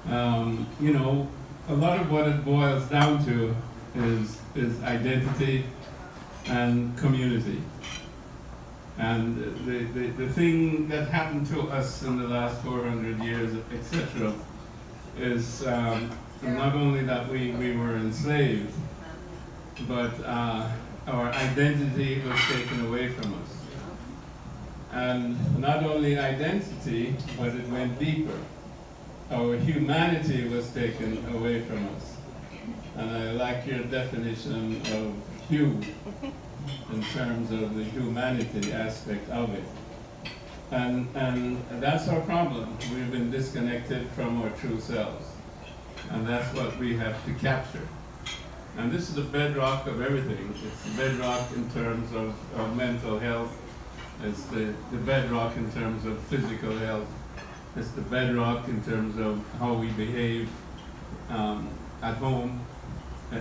You know, a lot of what it boils down to is identity and community. And the thing that happened to us in the last 400 years, etc., is not only that we were enslaved, but our identity was taken away from us. And not only identity, but it went deeper. Our humanity was taken away from us. And I like your definition of hue in terms of the humanity aspect of it. And that's our problem. We've been disconnected from our true selves. And that's what we have to capture. And this is the bedrock of everything. It's the bedrock in terms of mental health. It's the bedrock in terms of physical health. It's the bedrock in terms of how we behave at home,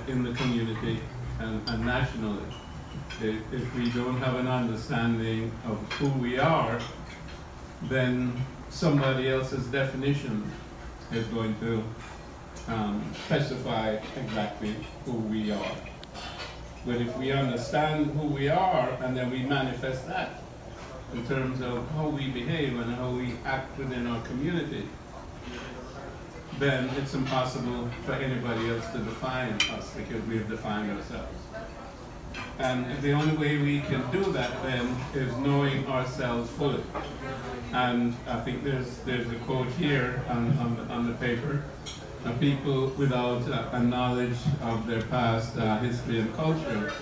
in the community, and nationally. If we don't have an understanding of who we are, then somebody else's definition is going to specify exactly who we are. But if we understand who we are and then we manifest that in terms of how we behave and how we act within our community, then it's impossible for anybody else to define us because we've defined ourselves. And the only way we can do that then is knowing ourselves fully. And I think there's a quote here on the paper. People without a knowledge of their past history and culture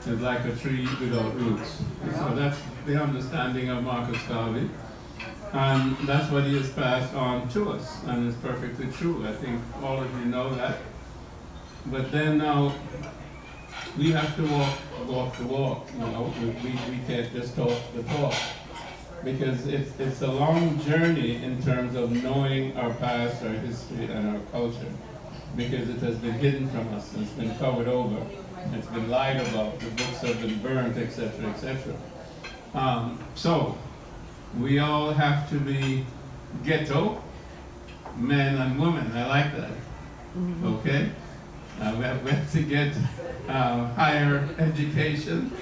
is like a tree without roots. So that's the understanding of Marcus Garvey. And that's what he has passed on to us, and it's perfectly true. I think all of you know that. But then now, we have to walk the walk, you know. We can't just talk the talk. Because it's a long journey in terms of knowing our past, our history, and our culture. Because it has been hidden from us, it's been covered over, it's been lied about, the books have been burnt, etc., etc. So, we all have to be ghetto, men and women. I like that. Okay? We have to get higher education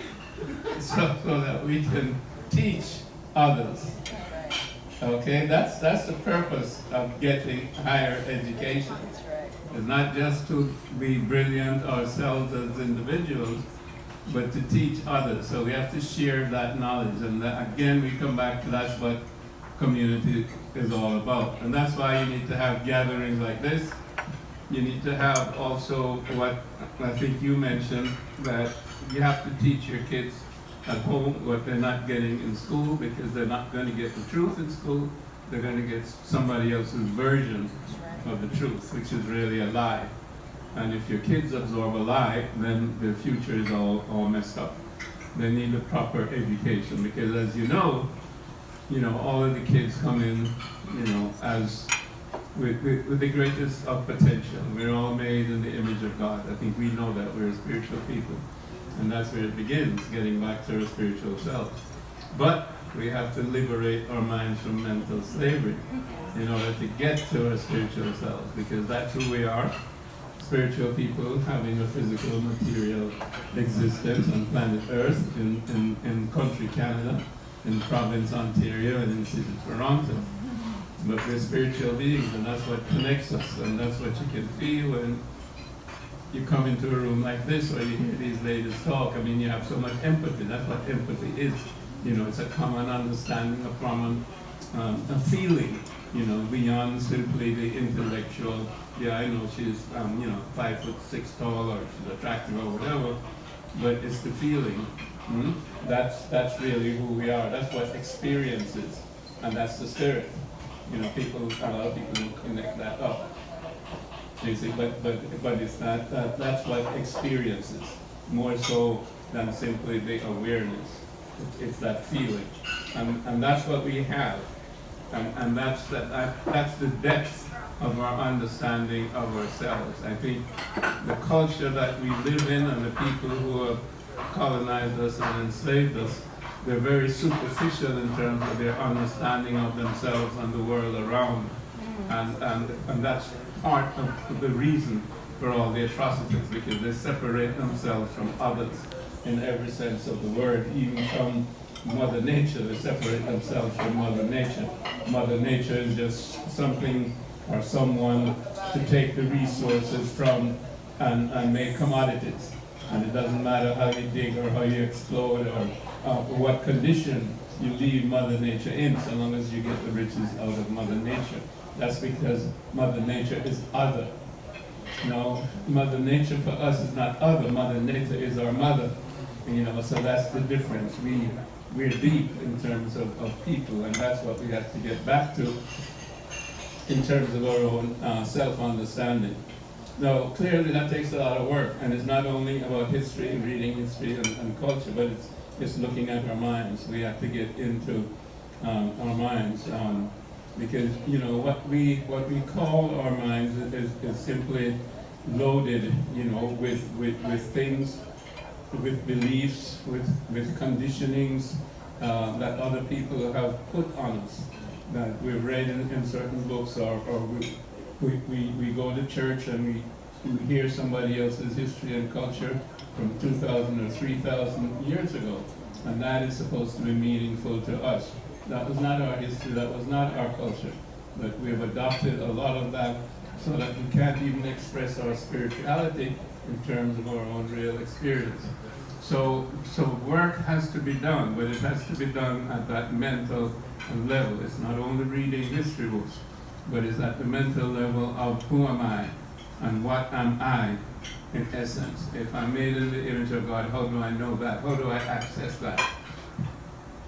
so that we can teach others. Okay? That's the purpose of getting higher education. It's not just to be brilliant ourselves as individuals, but to teach others. So we have to share that knowledge. And that, again, we come back to that's what community is all about. And that's why you need to have gatherings like this. You need to have also what I think you mentioned, that you have to teach your kids at home what they're not getting in school, because they're not going to get the truth in school. They're going to get somebody else's version of the truth, which is really a lie. And if your kids absorb a lie, then their future is all messed up. They need a proper education, because as you know, all of the kids come in, as with the greatest of potential. We're all made in the image of God. I think we know that we're spiritual people. And that's where it begins, getting back to our spiritual selves. But we have to liberate our minds from mental slavery in order to get to our spiritual selves, because that's who we are. Spiritual people having a physical, material existence on planet Earth, in country Canada, in province Ontario, and in city Toronto. But we're spiritual beings, and that's what connects us, and that's what you can feel when you come into a room like this, or you hear these ladies talk. I mean, you have so much empathy. That's what empathy is. It's a common understanding, a common a feeling, beyond simply the intellectual. Yeah, I know she's, 5'6" tall, or she's attractive, or whatever. But it's the feeling. That's really who we are. That's what experience is, and that's the spirit. A lot of people connect that up. You see, but it's not that's what experience is, more so than simply the awareness. It's that feeling, and that's what we have, and that's the depth of our understanding of ourselves. I think the culture that we live in and the people who have colonized us and enslaved us, they're very superficial in terms of their understanding of themselves and the world around. And that's part of the reason for all the atrocities, because they separate themselves from others in every sense of the word, even from Mother Nature. They separate themselves from Mother Nature. Mother Nature is just something or someone to take the resources from and make commodities. And it doesn't matter how you dig or how you explode or what condition you leave Mother Nature in, so long as you get the riches out of Mother Nature. That's because Mother Nature is other. No, Mother Nature for us is not other. Mother Nature is our mother. So that's the difference. We're deep in terms of people, and that's what we have to get back to in terms of our own self-understanding. Now, clearly that takes a lot of work, and it's not only about history, reading history and culture, but it's looking at our minds. We have to get into our minds, because what we call our minds is simply loaded, with things, with beliefs, with conditionings that other people have put on us, that we've read in certain books, or we go to church and we hear somebody else's history and culture from 2,000 or 3,000 years ago, and that is supposed to be meaningful to us. That was not our history, that was not our culture, but we have adopted a lot of that so that we can't even express our spirituality in terms of our own real experience. So work has to be done, but it has to be done at that mental level. It's not only reading history books, but it's at the mental level of who am I and what am I in essence. If I'm made in the image of God, how do I know that? How do I access that?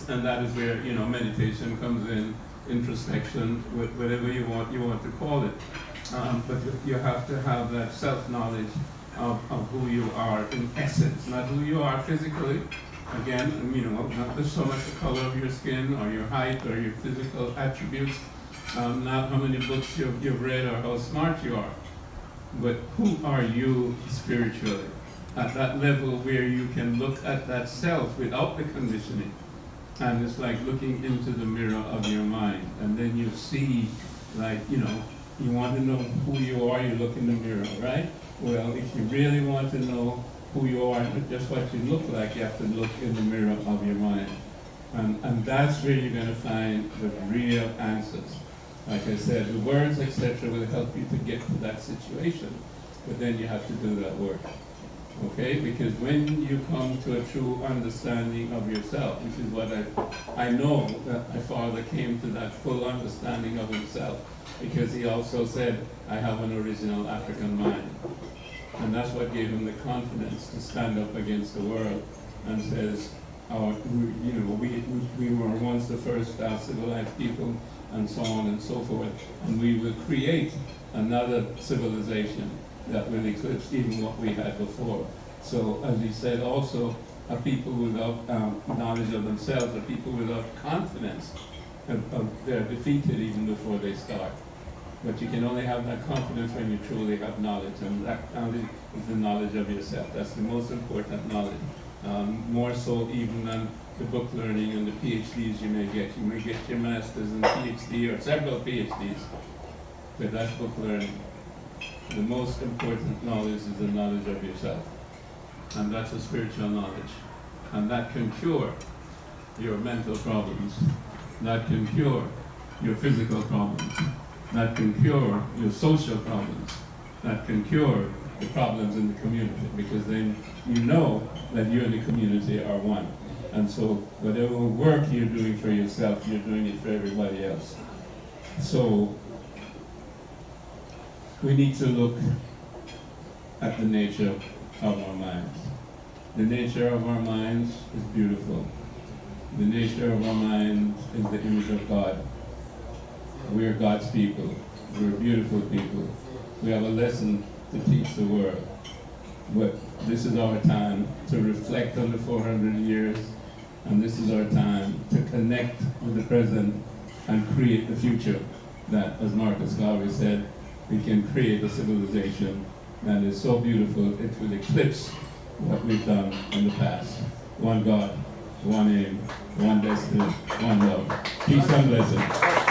And that is where meditation comes in, introspection, whatever you want to call it. But you have to have that self-knowledge of who you are in essence, not who you are physically. Again, not just so much the color of your skin or your height or your physical attributes, not how many books you've read or how smart you are, but who are you spiritually? At that level where you can look at that self without the conditioning. And it's like looking into the mirror of your mind, and then you see, you want to know who you are, you look in the mirror, right? Well, if you really want to know who you are, not just what you look like, you have to look in the mirror of your mind. And that's where you're going to find the real answers. Like I said, the words, etc., will help you to get to that situation, but then you have to do that work. Okay? Because when you come to a true understanding of yourself, which is what I know that my father came to that full understanding of himself, because he also said, I have an original African mind. And that's what gave him the confidence to stand up against the world and says, we were once the first civilized people, and so on and so forth, and we will create another civilization that will eclipse even what we had before. So, as he said also, a people without knowledge of themselves, a people without confidence, they're defeated even before they start. But you can only have that confidence when you truly have knowledge, and that knowledge is the knowledge of yourself. That's the most important knowledge, more so even than the book learning and the PhDs you may get. You may get your master's and PhD or several PhDs, but that's book learning. The most important knowledge is the knowledge of yourself, and that's a spiritual knowledge, and that can cure your mental problems, that can cure your physical problems, that can cure your social problems, that can cure the problems in the community, because then you know that you and the community are one. And so whatever work you're doing for yourself, you're doing it for everybody else. So we need to look at the nature of our minds. The nature of our minds is beautiful. The nature of our minds is the image of God. We are God's people. We're beautiful people. We have a lesson to teach the world. But this is our time to reflect on the 400 years, and this is our time to connect with the present and create the future that, as Julius Garvey said, we can create a civilization that is so beautiful it will eclipse what we've done in the past. One God, one aim, one destiny, one love. Peace and blessings.